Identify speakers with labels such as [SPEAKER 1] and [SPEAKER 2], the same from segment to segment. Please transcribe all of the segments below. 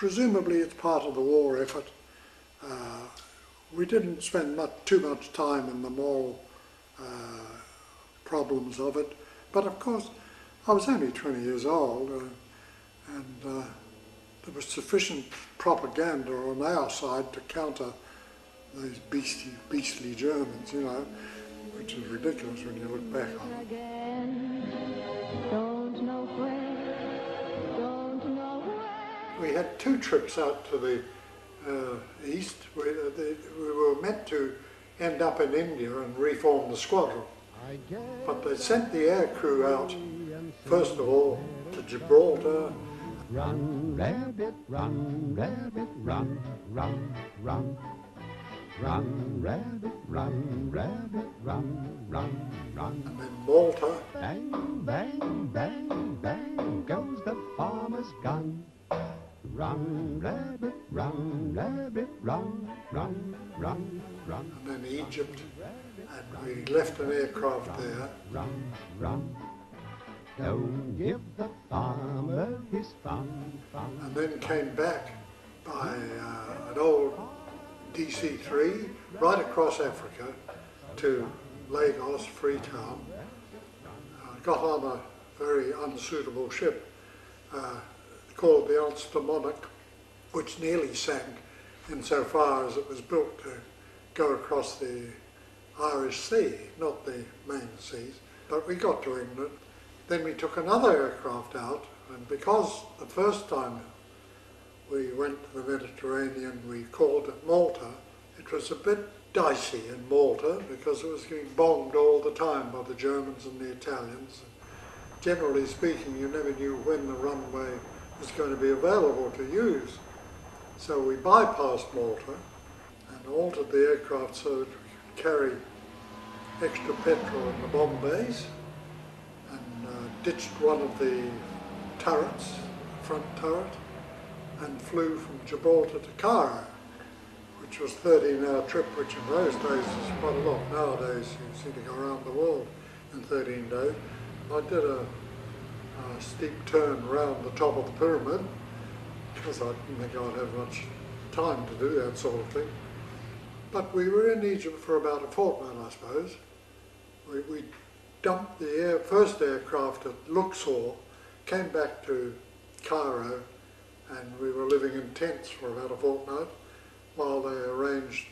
[SPEAKER 1] Presumably it's part of the war effort. We didn't spend too much time in the moral problems of it, but of course I was only 20 years old, and there was sufficient propaganda on our side to counter those beastly Germans, you know, which is ridiculous when you look back on it. We had 2 trips out to the east. We were meant to end up in India and reform the squadron. But they sent the air crew out, first of all, to Gibraltar.
[SPEAKER 2] Run, rabbit, run, rabbit, run, run, run. Run, rabbit, run, rabbit, run, run, run.
[SPEAKER 1] And then Malta.
[SPEAKER 2] Bang, bang, bang, bang goes the farmer's gun. Run, rabbit, run, rabbit, run, run, run, run.
[SPEAKER 1] And then Egypt, and we left an aircraft there.
[SPEAKER 2] Run, run. Don't give the farmer his fun, fun.
[SPEAKER 1] And then came back by an old DC-3 right across Africa to Lagos, Freetown. Got on a very unsuitable ship called the Ulster Monarch, which nearly sank insofar as it was built to go across the Irish Sea, not the main seas. But we got to England. Then we took another aircraft out, and because the first time we went to the Mediterranean we called at Malta, it was a bit dicey in Malta because it was getting bombed all the time by the Germans and the Italians. Generally speaking, you never knew when the runway was going to be available to use. So we bypassed Malta and altered the aircraft so that we could carry extra petrol in the bomb bays, and ditched one of the turrets, front turret, and flew from Gibraltar to Cairo, which was a 13-hour trip, which in those days was quite a lot. Nowadays you seem to go around the world in 13 days. I did a steep turn around the top of the pyramid because I didn't think I'd have much time to do that sort of thing. But we were in Egypt for about a fortnight, I suppose. We dumped the first aircraft at Luxor, came back to Cairo, and we were living in tents for about a fortnight while they arranged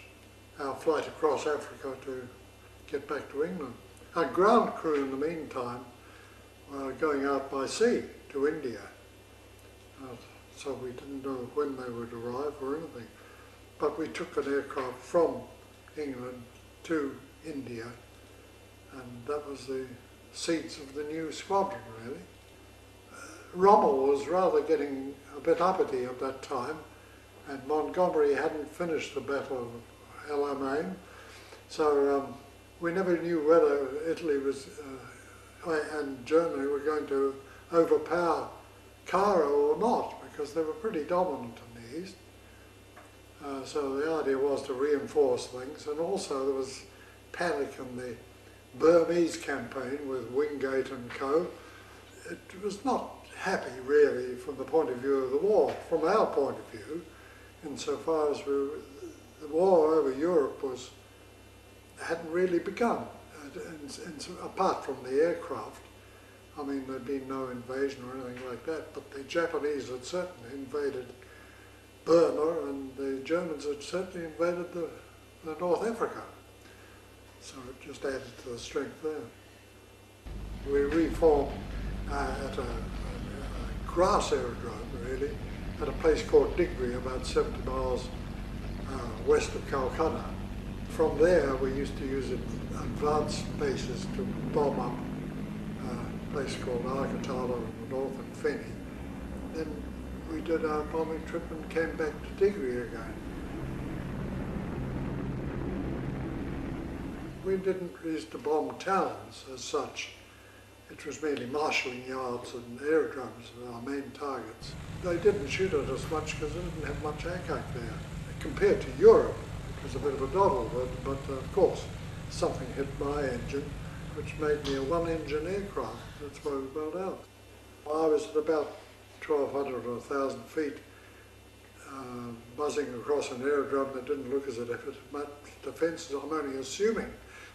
[SPEAKER 1] our flight across Africa to get back to England. Our ground crew in the meantime were going out by sea to India, so we didn't know when they would arrive or anything. But we took an aircraft from England to India, and that was the seeds of the new squadron, really. Rommel was rather getting a bit uppity at that time, and Montgomery hadn't finished the Battle of El Alamein, so we never knew whether Italy was and Germany were going to overpower Cairo or not, because they were pretty dominant in the east. So the idea was to reinforce things, and also there was panic in the Burmese campaign with Wingate and co. It was not happy really from the point of view of the war, from our point of view, insofar as the war over Europe hadn't really begun, apart from the aircraft. I mean, there'd been no invasion or anything like that, but the Japanese had certainly invaded Burma, and the Germans had certainly invaded the North Africa. So it just added to the strength there. We reformed at a grass aerodrome, really, at a place called Digri, about 70 miles west of Calcutta. From there, we used to use advanced bases to bomb up a place called Arcatala in the north and Feni. Then we did our bombing trip and came back to Digri again. We didn't used to bomb towns as such. It was merely marshalling yards and aerodromes were our main targets. They didn't shoot at us much because they didn't have much aircraft there. Compared to Europe, it was a bit of a doddle, but of course something hit my engine, which made me a one-engine aircraft. That's why we built out. I was at about 1,200 or 1,000 feet buzzing across an aerodrome that didn't look as if it had much defence. I'm only assuming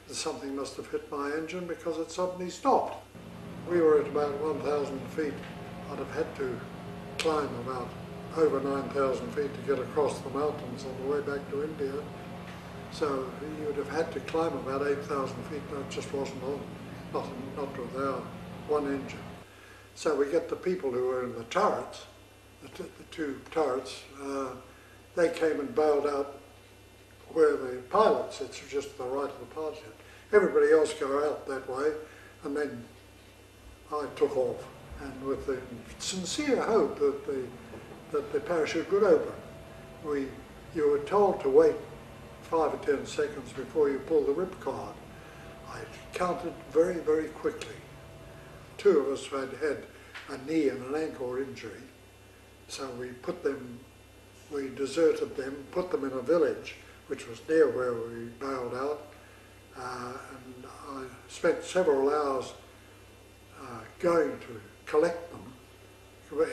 [SPEAKER 1] that something must have hit my engine because it suddenly stopped. We were at about 1,000 feet. I'd have had to climb about over 9,000 feet to get across the mountains on the way back to India. So you would have had to climb about 8,000 feet. That just wasn't on, not with our one engine. So we get the people who were in the turrets, the two turrets, they came and bailed out where the pilot sits, just to the right of the pilot seat. Everybody else go out that way, and then I took off, and with the sincere hope that the parachute would open. You were told to wait 5 or 10 seconds before you pull the ripcord. I counted very, very quickly. 2 of us had had a knee and an ankle injury, so we deserted them, put them in a village, which was near where we bailed out, and I spent several hours going to collect them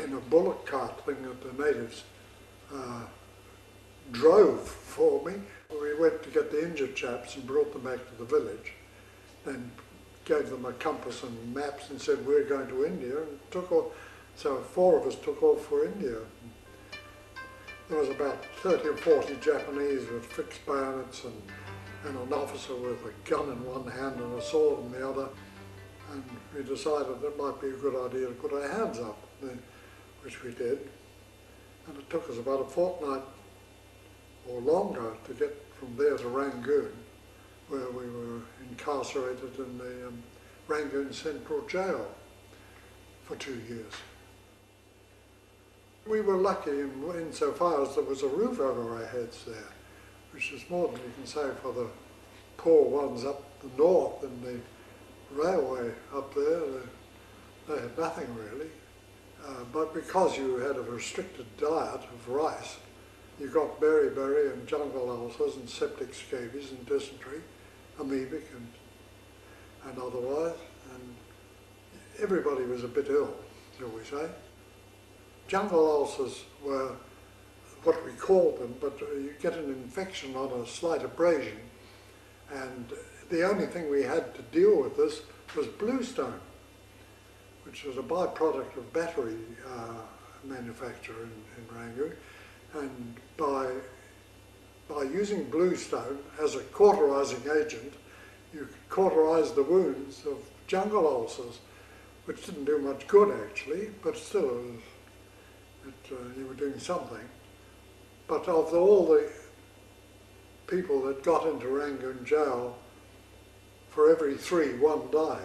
[SPEAKER 1] in a bullock cart thing that the natives drove for me. We went to get the injured chaps and brought them back to the village, then gave them a compass and maps and said we're going to India, and took off. So 4 of us took off for India. There was about 30 or 40 Japanese with fixed bayonets and an officer with a gun in one hand and a sword in the other. And we decided it might be a good idea to put our hands up, which we did. And it took us about a fortnight or longer to get from there to Rangoon, where we were incarcerated in the Rangoon Central Jail for 2 years. We were lucky insofar as there was a roof over our heads there, which is more than you can say for the poor ones up the north in the railway up there. They had nothing really. But because you had a restricted diet of rice, you got beriberi and jungle ulcers and septic scabies and dysentery, amoebic and otherwise, and everybody was a bit ill, shall we say. Jungle ulcers were what we called them, but you get an infection on a slight abrasion, and the only thing we had to deal with this was bluestone, which was a byproduct of battery manufacture in Rangoon. And by using bluestone as a cauterizing agent, you could cauterize the wounds of jungle ulcers, which didn't do much good actually, but still you were doing something. But of all the people that got into Rangoon jail, for every 3, 1 died.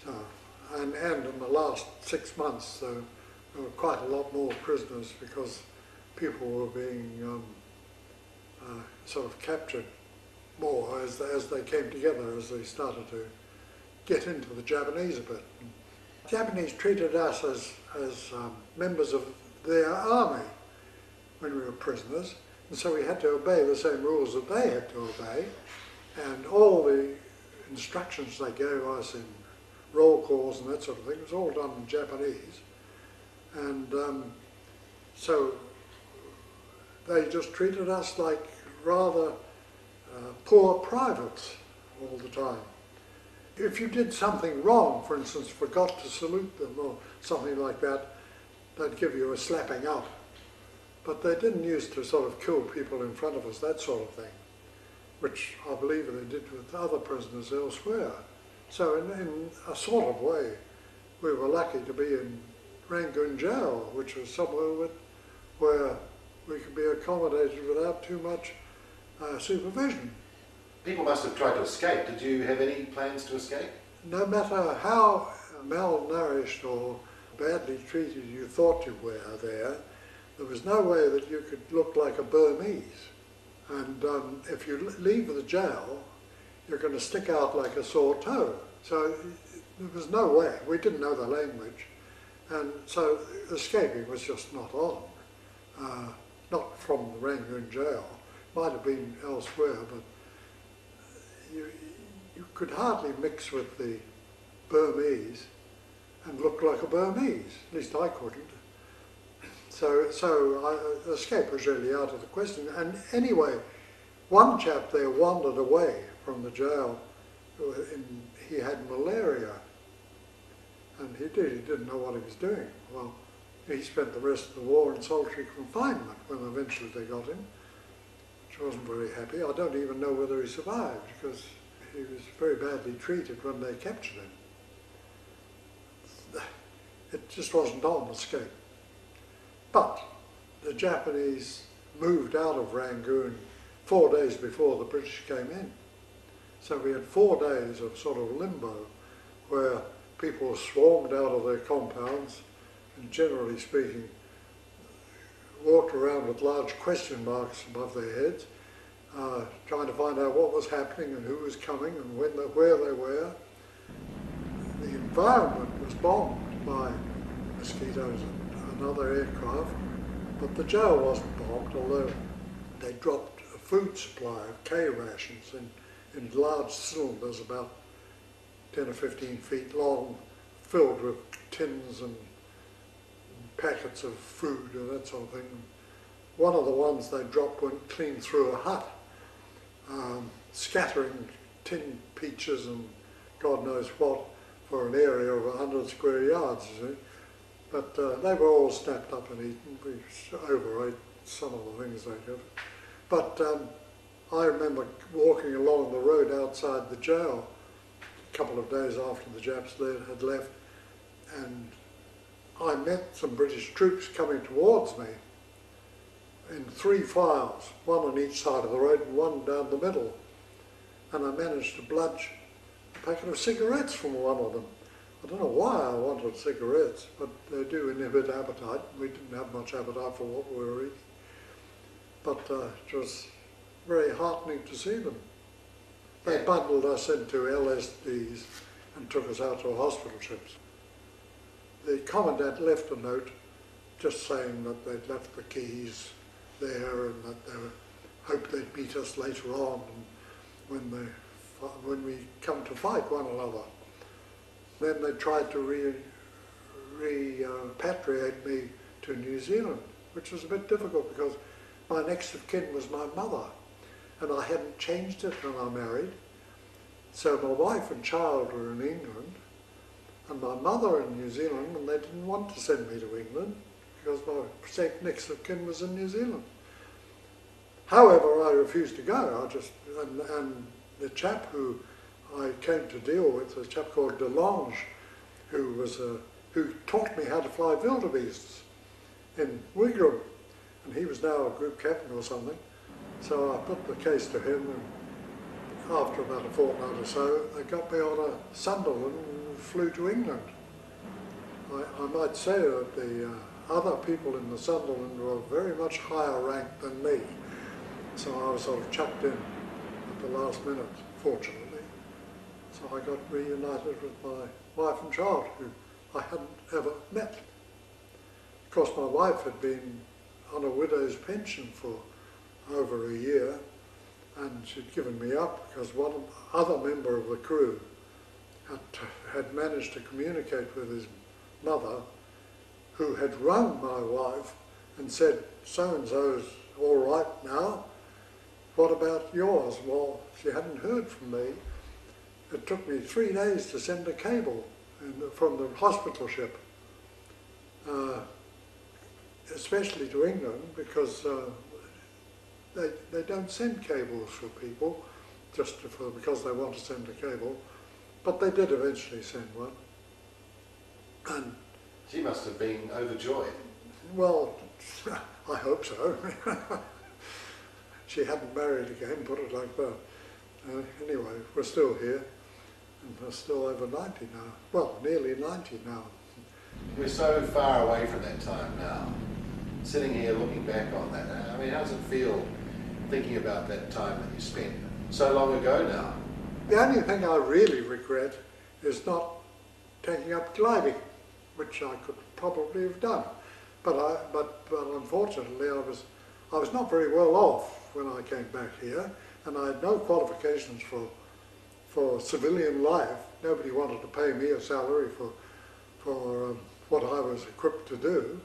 [SPEAKER 1] So, and in the last 6 months, there were quite a lot more prisoners because people were being sort of captured more as they came together, as they started to get into the Japanese a bit. The Japanese treated us as members of their army when we were prisoners, and so we had to obey the same rules that they had to obey, and all the instructions they gave us in roll calls and that sort of thing was all done in Japanese, and so they just treated us like rather poor privates all the time. If you did something wrong, for instance, forgot to salute them or something like that, they'd give you a slapping up. But they didn't used to sort of kill people in front of us, that sort of thing, which I believe they did with other prisoners elsewhere. So in a sort of way, we were lucky to be in Rangoon Jail, which was somewhere where we could be accommodated without too much supervision.
[SPEAKER 3] People must have tried to escape. Did you have any plans to escape?
[SPEAKER 1] No matter how malnourished or badly treated you thought you were there was no way that you could look like a Burmese. And if you leave the jail, you're going to stick out like a sore toe. So there was no way. We didn't know the language. And so escaping was just not on. Not from the Rangoon jail. Might have been elsewhere, but you could hardly mix with the Burmese and look like a Burmese. At least I couldn't. escape was really out of the question. And anyway, one chap there wandered away from the jail. He had malaria, and he didn't know what he was doing. Well, he spent the rest of the war in solitary confinement when eventually they got him, which wasn't very happy. I don't even know whether he survived, because he was very badly treated when they captured him. It just wasn't on escape. But the Japanese moved out of Rangoon 4 days before the British came in. So we had 4 days of sort of limbo where people swarmed out of their compounds and, generally speaking, walked around with large question marks above their heads, trying to find out what was happening and who was coming and where they were. The environment was bombed by mosquitoes and other aircraft, but the jail wasn't bombed, although they dropped a food supply of K rations in large cylinders about 10 or 15 feet long, filled with tins and packets of food and that sort of thing. One of the ones they dropped went clean through a hut, scattering tin peaches and God knows what for an area of 100 square yards, you see. But they were all snapped up and eaten. We overate some of the things they did. But I remember walking along the road outside the jail a couple of days after the Japs had left, and I met some British troops coming towards me in 3 files, one on each side of the road and one down the middle. And I managed to bludge a packet of cigarettes from one of them. I don't know why I wanted cigarettes, but they do inhibit appetite. We didn't have much appetite for what we were eating. But it was very heartening to see them. They bundled us into LSDs and took us out to hospital ships. The commandant left a note just saying that they'd left the keys there and that they hoped they'd meet us later on when we come to fight one another. Then they tried to repatriate me to New Zealand, which was a bit difficult because my next of kin was my mother, and I hadn't changed it when I married. So my wife and child were in England, and my mother in New Zealand, and they didn't want to send me to England because my next of kin was in New Zealand. However, I refused to go. And the chap who I came to deal with, a chap called DeLange, who taught me how to fly wildebeests in Wigram, and he was now a group captain or something. So I put the case to him, and after about a fortnight or so, they got me on a Sunderland and flew to England. I might say that the other people in the Sunderland were very much higher ranked than me, so I was sort of chucked in at the last minute, fortunately. So I got reunited with my wife and child, who I hadn't ever met. Of course, my wife had been on a widow's pension for over a year, and she'd given me up because one other member of the crew had managed to communicate with his mother, who had rung my wife and said, so-and-so's all right now, what about yours? Well, she hadn't heard from me. It took me 3 days to send a cable from the hospital ship, especially to England, because they don't send cables for people just because they want to send a cable, but they did eventually send one. And
[SPEAKER 3] she must have been overjoyed.
[SPEAKER 1] well, I hope so. She hadn't married again, put it like that. Anyway, we're still here, and we're still over 90 now. Well, nearly 90 now.
[SPEAKER 3] We're so far away from that time now. Sitting here looking back on that, I mean, how does it feel thinking about that time that you spent so long ago now?
[SPEAKER 1] The only thing I really regret is not taking up gliding, which I could probably have done. But unfortunately, I was not very well off when I came back here, and I had no qualifications for civilian life. Nobody wanted to pay me a salary for what I was equipped to do.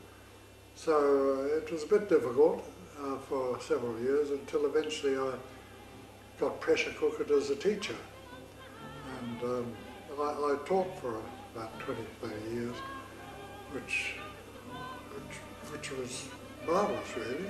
[SPEAKER 1] So it was a bit difficult for several years until eventually I got pressure cooked as a teacher. And I taught for about 20, 30 years, which was marvellous really.